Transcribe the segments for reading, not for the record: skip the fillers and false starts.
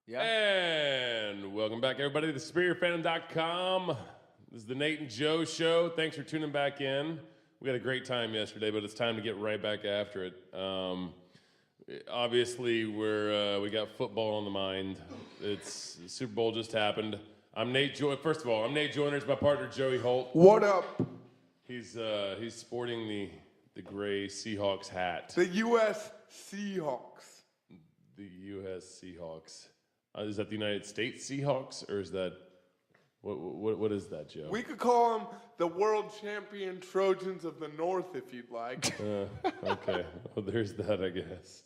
Yeah. And welcome back, everybody, to SuperiorFandom.com. This is the Nate and Joe Show. Thanks for tuning back in. We had a great time yesterday, but it's time to get right back after it. Obviously, we got football on the mind. It's Super Bowl just happened. I'm Nate Joy. First of all, I'm Nate Joyner. My partner Joey Holt. What up? He's sporting the gray Seahawks hat. The U.S. Seahawks. The U.S. Seahawks. Is that the United States Seahawks, or is that what is that, Joe? We could call them the world champion Trojans of the North, if you'd like. Okay, well, there's that, I guess.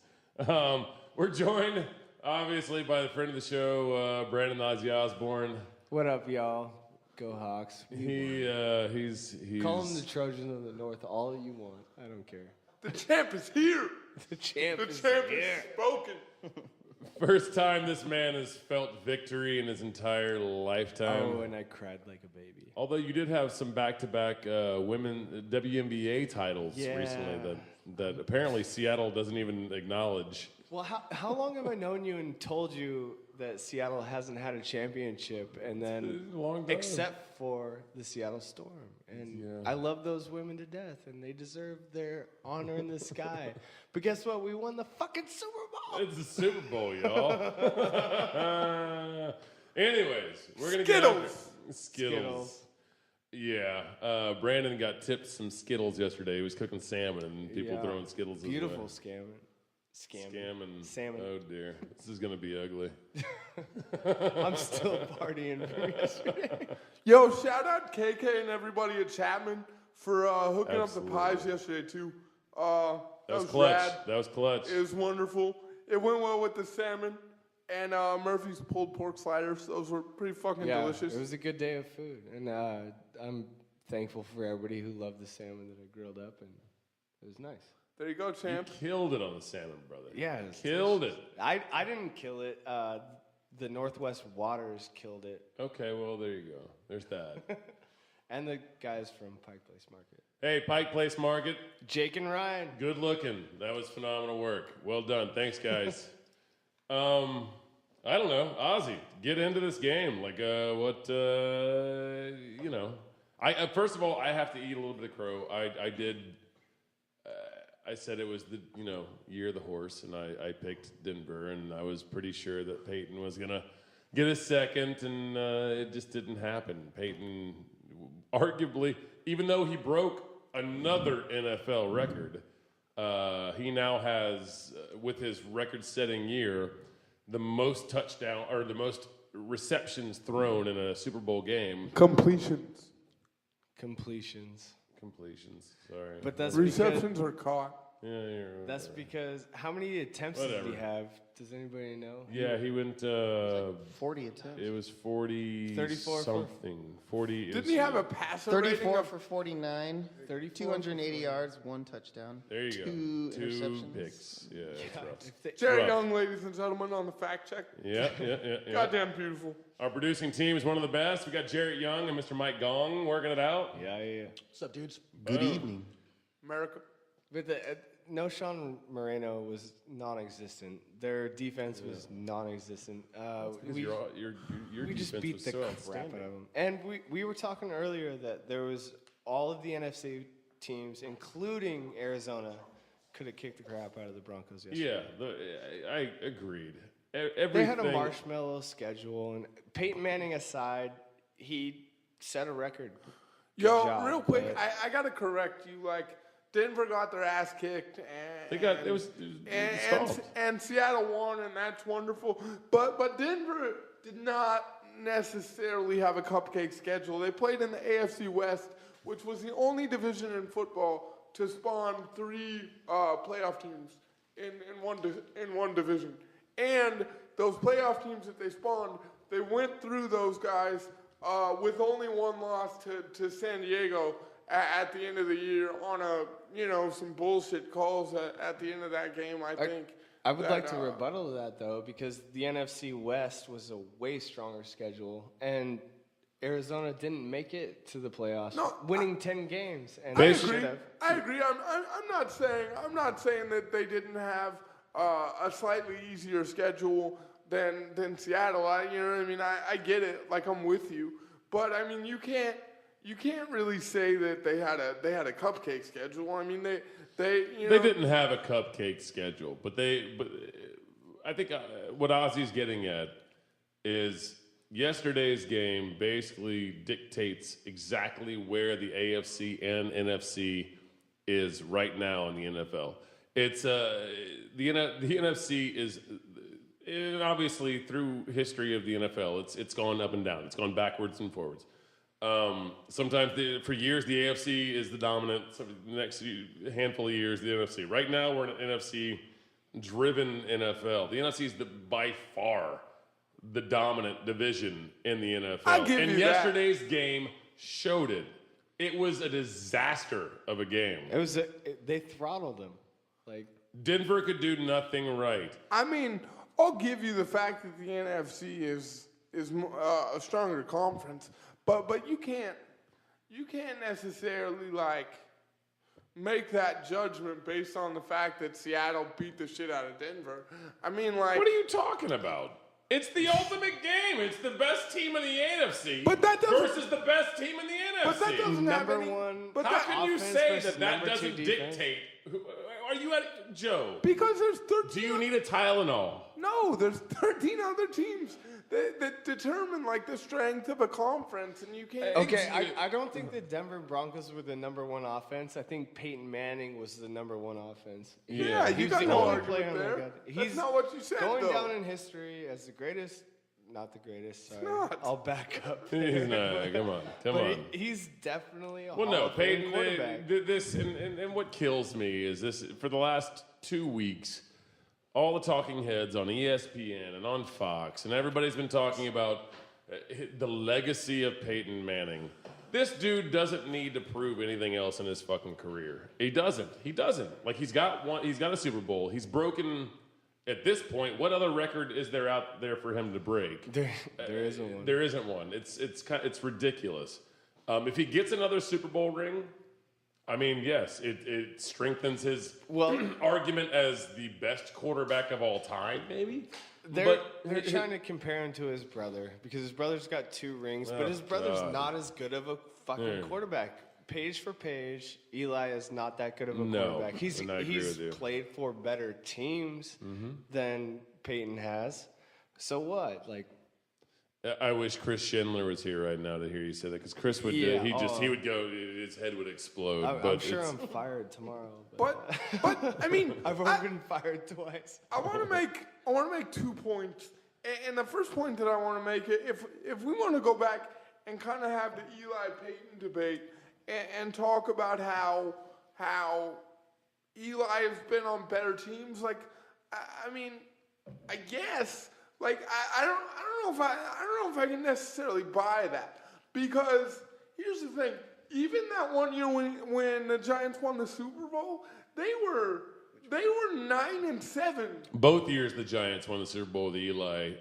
We're joined, obviously, by the friend of the show, Brandon Ozzie Osborne. What up, y'all? Go Hawks. He's Call them the Trojans of the North all you want. I don't care. The champ is here. The champ The is champ here. is spoken. first time this man has felt victory in his entire lifetime. Oh, and I cried like a baby. Although you did have some back-to-back women WNBA titles recently that apparently Seattle doesn't even acknowledge. Well, how long have I known you and told you that Seattle hasn't had a championship, and then It's a long time. except for the Seattle Storm? And I love those women to death, and they deserve their honor in the sky. But guess what? We won the fucking Super Bowl. It's the Super Bowl, y'all. Anyways, we're gonna Skittles. get Skittles. Yeah, Brandon got tipped some Skittles yesterday. He was cooking salmon, and people throwing Skittles. Beautiful his way. Scamming. Salmon. Oh dear, this is gonna be ugly. I'm still partying from yesterday. Yo, shout out KK and everybody at Chapman for hooking Absolutely. up the pies yesterday, too. That was clutch. Rad. That was clutch. It was wonderful. It went well with the salmon and Murphy's pulled pork sliders. Those were pretty fucking delicious. It was a good day of food, and I'm thankful for everybody who loved the salmon that I grilled up, and it was nice. There you go, You champ. killed it on the salmon, brother. Yeah, it was Killed delicious. it. I didn't kill it. The Northwest Waters killed it, Okay, well there you go. There's that. and the guys from Pike Place Market, Hey, Pike Place Market. Jake and Ryan. Good looking. That was phenomenal work. Well done. Thanks, guys. I don't know. Ozzie, get into this game. Like, first of all, I have to eat a little bit of crow. I did. I said it was the, year of the horse, and I picked Denver, and I was pretty sure that Peyton was going to get a second, and it just didn't happen. Peyton, arguably, even though he broke another NFL record, he now has, with his record-setting year, the most touchdown or the most receptions thrown in a Super Bowl game. Completions. Completions. Sorry, But that's Receptions are caught. yeah, you're That's because how many attempts did he have? Does anybody know? yeah. He went. 40 attempts. It was 40 34 something. 40. Didn't he have a passer rating 34 of for 49, 280 yards, 1 touchdown. There you go. 2 Two interceptions. picks. Yeah, that's rough. Jerry Rough. Young, ladies and gentlemen, on the fact check? Yeah. Goddamn beautiful. Our producing team is one of the best. We got Jarrett Young and Mr. Mike Gong working it out. Yeah. What's up, dudes? Good evening. America. But no Sean Moreno was non-existent. Their defense was non-existent. We Your just defense beat was the so crap outstanding. out of them. And we were talking earlier that there was all of the NFC teams, including Arizona, could have kicked the crap out of the Broncos yesterday. Yeah, I agreed. They had a marshmallow schedule, and Peyton Manning aside, he set a record. Good Yo, job, real quick, but- I gotta correct you. Like, Denver got their ass kicked, and It was stomped. and Seattle won, and that's wonderful. But Denver did not necessarily have a cupcake schedule. They played in the AFC West, which was the only division in football to spawn 3 playoff teams in one division. And those playoff teams that they spawned, they went through those guys with only one loss to San Diego at the end of the year on some bullshit calls at the end of that game, I think. I would like to rebuttal that, though, because the NFC West was a way stronger schedule, and Arizona didn't make it to the playoffs, winning 10 games. And I they agree. should have. I agree. I'm not saying that they didn't have a slightly easier schedule, than Seattle. You know what I mean? I get it. Like, I'm with you, but I mean, you can't really say that they had a cupcake schedule. I mean, they didn't have a cupcake schedule, but I think what Ozzie's getting at is yesterday's game basically dictates exactly where the AFC and NFC is right now in the NFL. It's the NFC is obviously through history of the NFL. It's gone up and down. It's gone backwards and forwards. Sometimes for years the AFC is the dominant. So the next handful of years the NFC. Right now we're in an NFC-driven NFL. The NFC is by far the dominant division in the NFL. I'll give and you yesterday's game showed it. It was a disaster of a game. They throttled him. Like, Denver could do nothing right. I mean, I'll give you the fact that the NFC is a stronger conference, but you can't necessarily like make that judgment based on the fact that Seattle beat the shit out of Denver. I mean, like, what are you talking about? It's the ultimate game. It's the best team in the NFC versus the best team in the NFC. But that doesn't have any. One. How can you say that doesn't dictate? Are you at Joe? Because there's 13. Do you need a Tylenol? No, there's 13 other teams that determine like the strength of a conference, and you can't. Okay, I don't think the Denver Broncos were the number one offense. I think Peyton Manning was the number one offense. Yeah, you got no argument there. That's not what you said, going though. down in history as the greatest. Not the greatest. Sorry. not. I'll back up. He's not. Come on. He's definitely a Well, no, Hall of Fame Peyton. quarterback. This and what kills me is this. For the last 2 weeks, all the talking heads on ESPN and on Fox, and everybody's been talking about the legacy of Peyton Manning. This dude doesn't need to prove anything else in his fucking career. He doesn't. Like, he's got a Super Bowl. He's broken. At this point, what other record is there out there for him to break? There isn't one. There isn't one. It's ridiculous. If he gets another Super Bowl ring, I mean, yes, it strengthens his argument as the best quarterback of all time, maybe. They're trying to compare him to his brother because his brother's got 2 rings, but his brother's not as good of a fucking quarterback. Page for page, Eli is not that good of a quarterback. He's played for better teams than Peyton has. So what? Like, I wish Chris Schindler was here right now to hear you say that, because Chris would he would go, his head would explode. I'm sure I'm fired tomorrow. But I mean, I've already been fired twice. I want to make 2 points, and the first point that I want to make, if we want to go back and kind of have the Eli Peyton debate. And talk about how Eli has been on better teams. Like, I mean, I guess. Like, I don't know if I can necessarily buy that, because here's the thing: even that one year when the Giants won the Super Bowl, they were 9-7. Both years the Giants won the Super Bowl with Eli.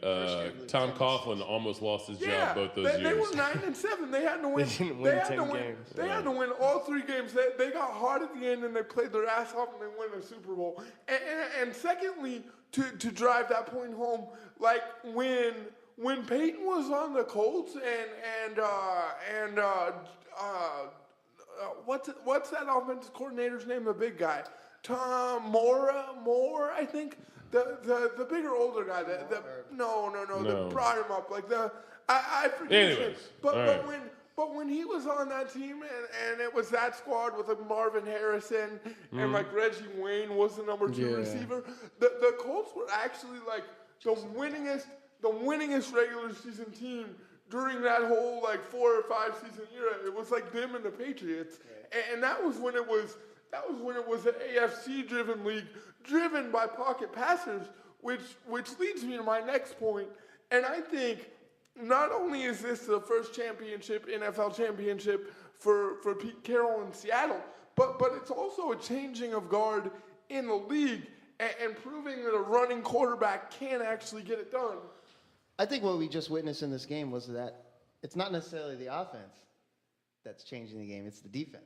Tom Coughlin almost lost his job both those years. They were 9-7. They had to win. They didn't win 10 games. They had to win all 3 games. They got hot at the end and they played their ass off and they won the Super Bowl. And secondly, to drive that point home, like when Peyton was on the Colts and what's that offensive coordinator's name? The big guy. Tom Moore, I think, the bigger, older guy. No. That brought him up. Like I forget his name. But when he was on that team and it was that squad with like Marvin Harrison and like Reggie Wayne was the number 2 receiver, the Colts were actually like the winningest regular season team during that whole like 4 or 5 season era. It was like them and the Patriots, and that was when it was. That was when it was an AFC-driven league, driven by pocket passers, which leads me to my next point. And I think not only is this the first NFL championship for Pete Carroll in Seattle, but it's also a changing of guard in the league and proving that a running quarterback can actually get it done. I think what we just witnessed in this game was that it's not necessarily the offense that's changing the game, it's the defense.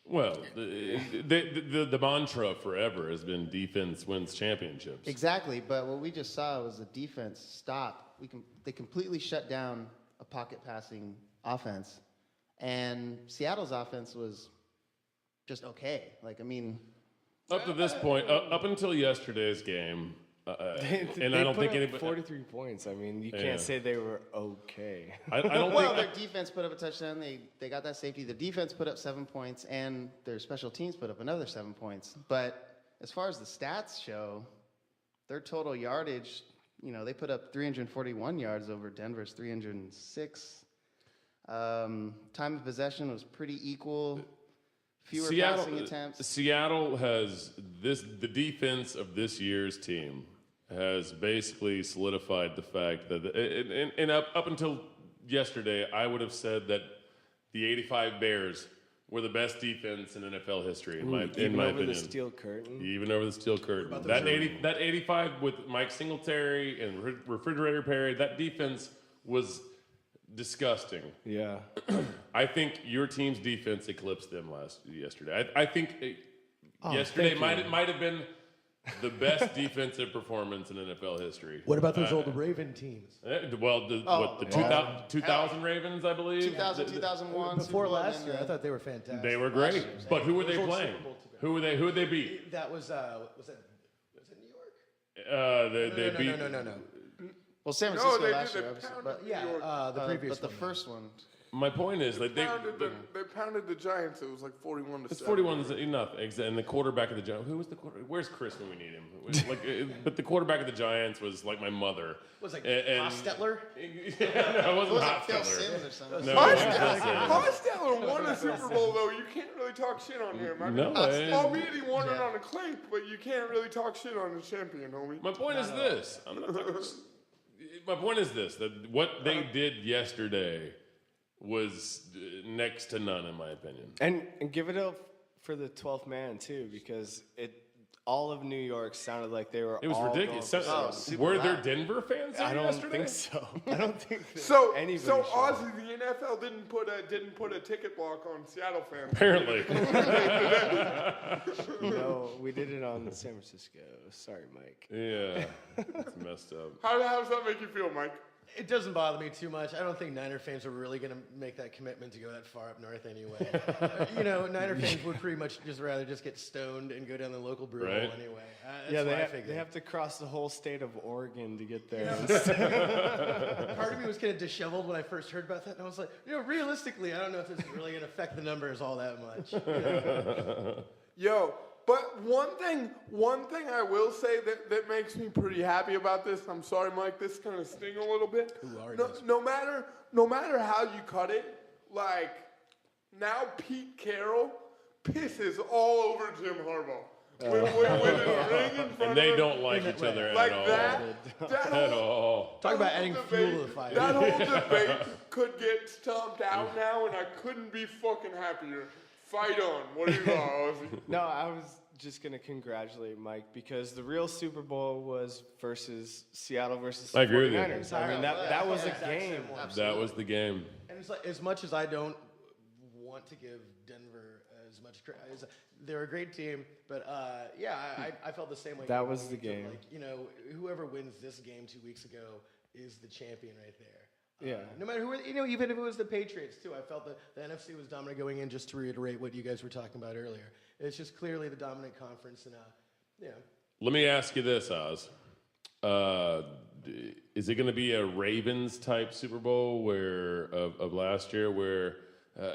Well, the mantra forever has been defense wins championships. Exactly, but what we just saw was the defense stop. They completely shut down a pocket passing offense, and Seattle's offense was just okay. Up to this point, up until yesterday's game, and I don't think anybody 43 points. I mean, you can't say they were okay. I don't Well, think their defense put up a touchdown. They got that safety. The defense put up 7 points, and their special teams put up another 7 points. But as far as the stats show, their total yardage, they put up 341 yards over Denver's 306. Time of possession was pretty equal. Fewer passing attempts. Seattle has the defense of this year's team has basically solidified the fact that, and up until yesterday, I would have said that the 85 Bears were the best defense in NFL history, in my opinion. Even over the steel curtain? Even over the steel curtain. That 85 with Mike Singletary and Refrigerator Perry, that defense was disgusting. Yeah. I think your team's defense eclipsed them yesterday. I think yesterday might have been the best defensive performance in NFL history. What about those old Raven teams? The 2000 Ravens, I believe? 2000, 2001. Before last year, I thought they were fantastic. They were great. But who were they playing? Who would they beat? That was New York? They beat... No. Well, San Francisco they last did. year, They obviously, pounded but New York. The previous but the one. first one. My point is, like, They pounded the Giants. It was like 41-7. it's 41-0, and the quarterback of the Giants. Who was the quarterback? Where's Chris when we need him? But the quarterback of the Giants was like my mother. Was it No, Hostetler? it wasn't Phil Hostetler. Simms or something? No, it wasn't Phil Simms. Hostetler won a Super Bowl, though. You can't really talk shit on him. I mean, No, albeit he won it on a clink, but you can't really talk shit on the champion, homie. My point is this. My point is this: that what they did yesterday was next to none, in my opinion. And give it up for the 12th man, too, because all of New York sounded like they were It was all ridiculous. going Were there Denver fans there I don't yesterday? think so. I don't think that So anybody Ozzie, the NFL didn't put a ticket block on Seattle fans. Apparently. No, we did it on San Francisco. Sorry, Mike. Yeah, it's messed up. How does that make you feel, Mike? It doesn't bother me too much. I don't think Niner fans are really going to make that commitment to go that far up north anyway. Niner fans would pretty much rather get stoned and go down the local brew hole anyway. That's what I figured. They have to cross the whole state of Oregon to get there. Part of me was kind of disheveled when I first heard about that, and I was like, realistically, I don't know if this is really going to affect the numbers all that much. Yo, but one thing I will say that makes me pretty happy about this. I'm sorry, Mike, this kind of sting a little bit. No matter how you cut it, like now Pete Carroll pisses all over Jim Harbaugh. With his ring in front And they of him. don't like each other Like at all. At all. Talk about adding fuel to the fire. That whole debate could get stomped out now, and I couldn't be fucking happier. Fight on. What do you got, Ozzie? No, I was just going to congratulate Mike because the real Super Bowl was versus Seattle versus the I agree with you. 49ers. I mean, that was a game. That was the game. And it's like, as much as I don't want to give Denver as much credit, they're a great team, but I felt the same way. That was the game. Whoever wins this game 2 weeks ago is the champion right there. Yeah. No matter who, even if it was the Patriots too, I felt that the NFC was dominant going in. Just to reiterate what you guys were talking about earlier, it's just clearly the dominant conference, and Let me ask you this, Oz. Is it going to be a Ravens type Super Bowl of last year, where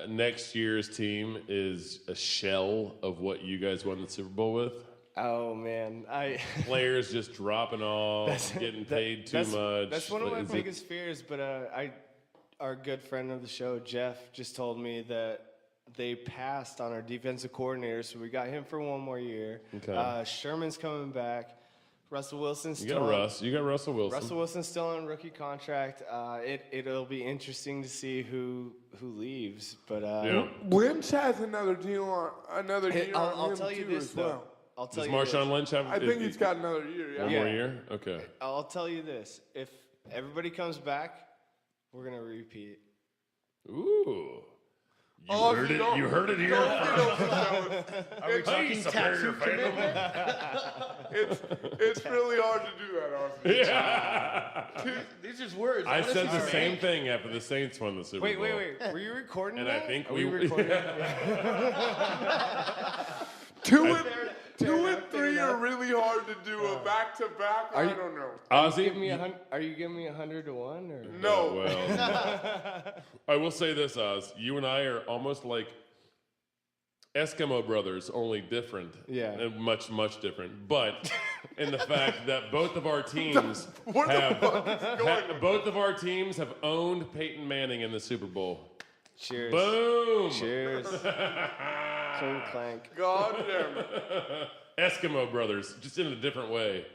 next year's team is a shell of what you guys won the Super Bowl with? Oh man, Players just dropping off, getting paid too much. That's one of my biggest fears. But our good friend of the show, Jeff, just told me that they passed on our defensive coordinator, so we got him for one more year. Okay. Sherman's coming back. Russell Wilson's You got Russell Wilson. Russell Wilson's still on rookie contract. It'll be interesting to see who leaves. But Lynch has another deal on another year. I'll tell you this though. Well. Does Marshawn Lynch have? I think he's got another year. Yeah. One more year. Okay. I'll tell you this: if everybody comes back, we're gonna repeat. Ooh. You heard it here. Are we talking tattoo commitment? It's really hard to do that, Ozzie. Yeah. These are just words. I said the same thing after the Saints won the Super Bowl. Wait. Were you recording And that? I think Are we recording Two and three are really hard to do. A back-to-back, I don't know. Ozzie, Are you giving me 100 to 1? Or? No. Well, I will say this, Oz. You and I are almost like Eskimo brothers, only different. Yeah. And much, much different. But in the fact that both of our teams both of our teams have owned Peyton Manning in the Super Bowl. Cheers. Boom! Cheers. Clink clank. God damn it. Eskimo brothers, just in a different way.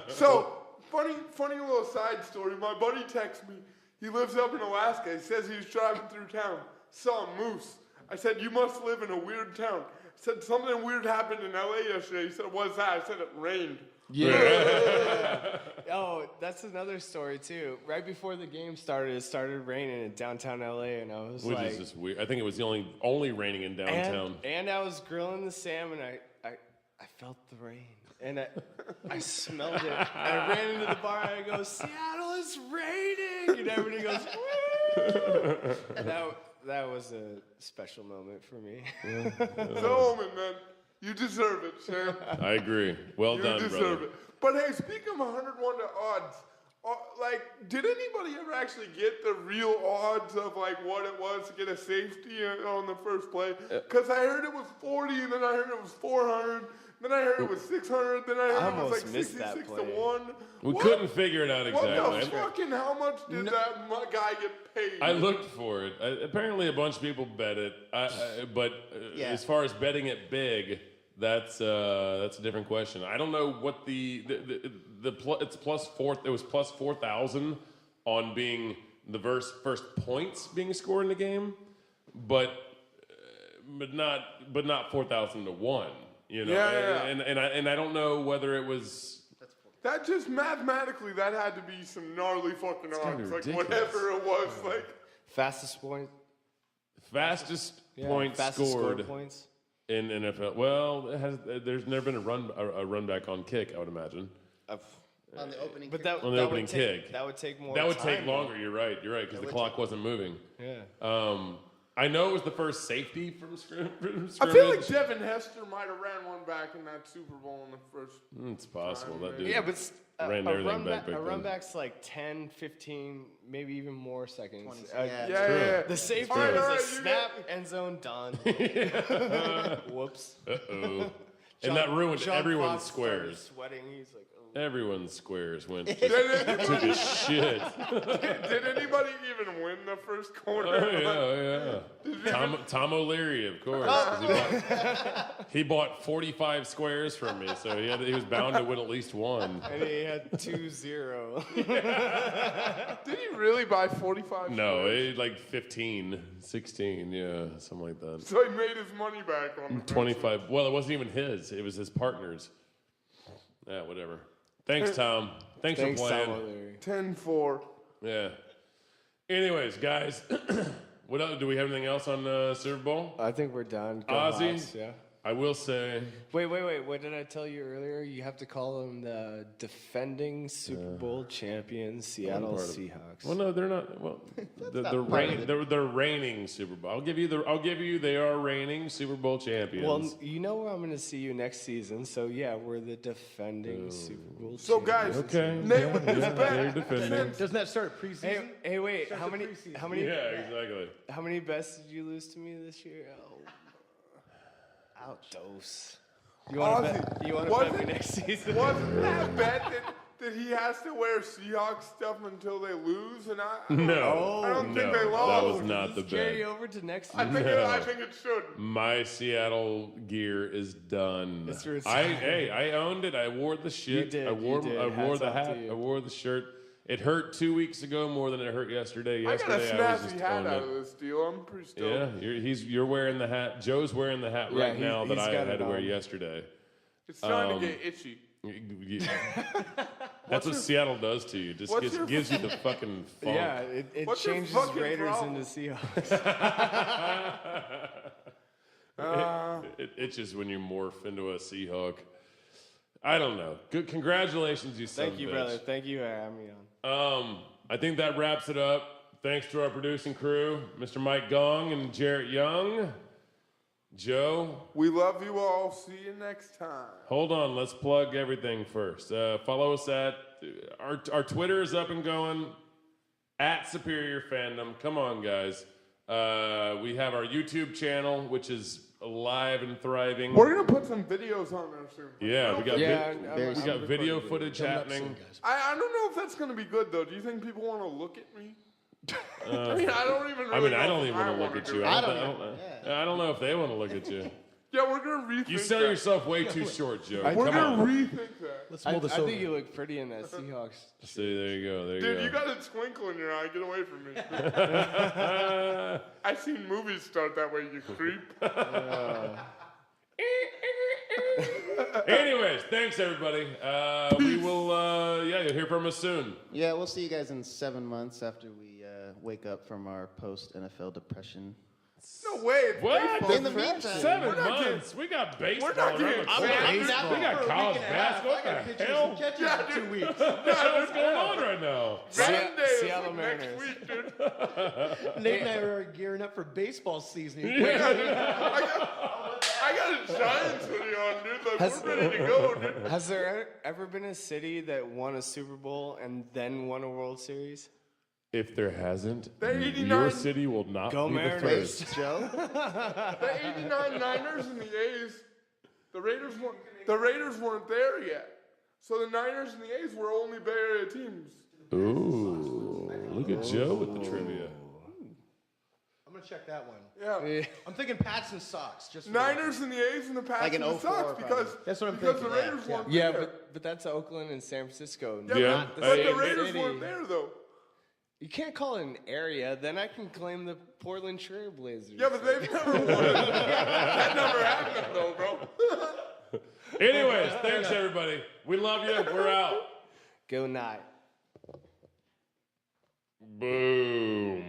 So, funny little side story. My buddy texts me. He lives up in Alaska. He says he was driving through town, saw a moose. I said, you must live in a weird town. I said, something weird happened in LA yesterday. He said, what's that? I said, it rained. Yeah. Oh, that's another story too. Right before the game started, it started raining in downtown LA, and I was Which like, is just weird. I think it was the only raining in downtown. and I was grilling the salmon. I felt the rain, and I smelled it. And I ran into the bar and I go, Seattle is raining, and everybody goes, woo! That was a special moment for me. So, man, you deserve it, Sam. I agree. Well done, You brother. deserve it. But hey, speaking of 101 to odds, did anybody ever actually get the real odds of like what it was to get a safety on the first play? Because I heard it was 40, and then I heard it was 400, then I heard it was 600, then I heard it was like 66 to 1. We couldn't figure it out exactly. What the fuck and how much did that guy get paid? I looked for it. Apparently, a bunch of people bet it. But as far as betting it big, that's a different question. I don't know what it's plus 4. It was plus 4,000 on being the first points being scored in the game, but not 4,000 to 1. You know, and I don't know whether it was. That just mathematically, that had to be some gnarly fucking odds. Like ridiculous. whatever it was, like Fastest point points scored points. in NFL. Well, there's never been a run back on kick, I would imagine. On the opening But kick. On the opening kick. That would take more. That would time, take longer. You're right, because the clock wasn't moving. Yeah. I know it was the first safety from scrimmage. I feel like Devin Hester might have ran one back in that Super Bowl in the first. It's possible. That dude Yeah, but ran everything back a run then. back's like 10, 15, maybe even more seconds. 20, Yeah. The safety All right, was a you snap, end zone, done. Whoops. Uh-oh. And that ruined John everyone's Fox squares. started sweating. He's like, oh. Everyone's squares went Did took a shit. anybody even win the first quarter? Oh, yeah. Tom O'Leary, of course. 'Cause he bought 45 squares from me, so he was bound to win at least one. And he had 2-0. Did he really buy 45? No, squares? he had like 15, 16, yeah, something like that. So he made his money back on the 25. Well, it wasn't even his. It was his partner's. Yeah, whatever. Thanks, Tom. Thanks for playing. Tom O'Leary. 10-4. Yeah. Anyways, guys, what else? Do we have anything else on Super Bowl? I think we're done. Go Ozzie? Hawks, yeah. I will say. Wait. What did I tell you earlier? You have to call them the defending Super Bowl champions, Seattle Seahawks. Well, no, they're not. Well, they're reigning Super Bowl. I'll give you. They are reigning Super Bowl champions. Well, you know where I'm going to see you next season, so yeah, we're the defending Super Bowl So champions. guys, okay. Nate, with this They're bet, defending. Doesn't that start preseason? Hey, wait. How many? Yeah, exactly. How many bets did you lose to me this year? Oh. Ouch. Dose. You want to bet me next season? wasn't that bet that he has to wear Seahawks stuff until they lose? And I don't think they lost. That was not the Carry bet. over to next I season. think it should. My Seattle gear is done. It's retired. I owned it. I wore the shit. You did, I wore you did. I wore Hats the off to hat. you. I wore the shirt. It hurt 2 weeks ago more than it hurt yesterday. I got a Yesterday I was snazzy just hat on out it. of this deal. I'm pretty stoked. Yeah, you're wearing the hat. Joe's wearing the hat right now that he's I got had it to wear on. yesterday. It's starting to get itchy. That's what Seattle does to you. Just gives you the fucking funk. Yeah, it changes Raiders into Seahawks. It itches when you morph into a Seahawk. I don't know. Good, congratulations, you son of a bitch. Thank you, brother. Thank you for having me on. I think that wraps it up. Thanks to our producing crew, Mr. Mike Gong and Jarrett Young. Joe. We love you all. See you next time. Hold on. Let's plug everything first. Follow us at our Twitter is up and going at Superior Fandom. Come on, guys. We have our YouTube channel, which is alive and thriving. We're gonna put some videos on there soon. Yeah, we got video footage happening. I don't know if that's gonna be good though. Do you think people want to look at me? I mean, I don't even want to look at you. I don't know if they want to look at you. Yeah, we're gonna rethink. You sell yourself way too short, Joe. We're gonna rethink that. Let's mull this over. I think you look pretty in that Seahawks. See, there you go. Dude, you got a twinkle in your eye. Get away from me. I've seen movies start that way, you creep. Anyways, thanks everybody. We will, you'll hear from us soon. Yeah, we'll see you guys in 7 months after we wake up from our post-NFL depression. No way. What? In the meantime, 7 months. We got baseball. We're not getting We got college basketball. What the hell? Catch you for 2 weeks. What's going on right now? Seattle Mariners. Next week, dude. Nate and I are gearing up for baseball season. I got a Giants hoodie on, dude. Like, we're ready to go, dude. Has there ever been a city that won a Super Bowl and then won a World Series? If there hasn't, The 89 your city will not Go be Mariners. the first. Joe? The 89 Niners and the A's, the Raiders weren't there yet. So the Niners and the A's were only Bay Area teams. Ooh, look at Joe with the trivia. I'm going to check that one. Yeah. I'm thinking Pats and Sox. Just Niners and the A's and the Pats Like and an the 04 Sox because That's what I'm because thinking, the Raiders yeah. weren't Yeah, there. but that's Oakland and San Francisco. Yeah. But the Hey, Raiders City. weren't there though. You can't call it an area. Then I can claim the Portland Trail Blazers. Yeah, but they've never won. That never happened though, bro. Anyways, thanks everybody. We love you. We're out. Go night. Boom.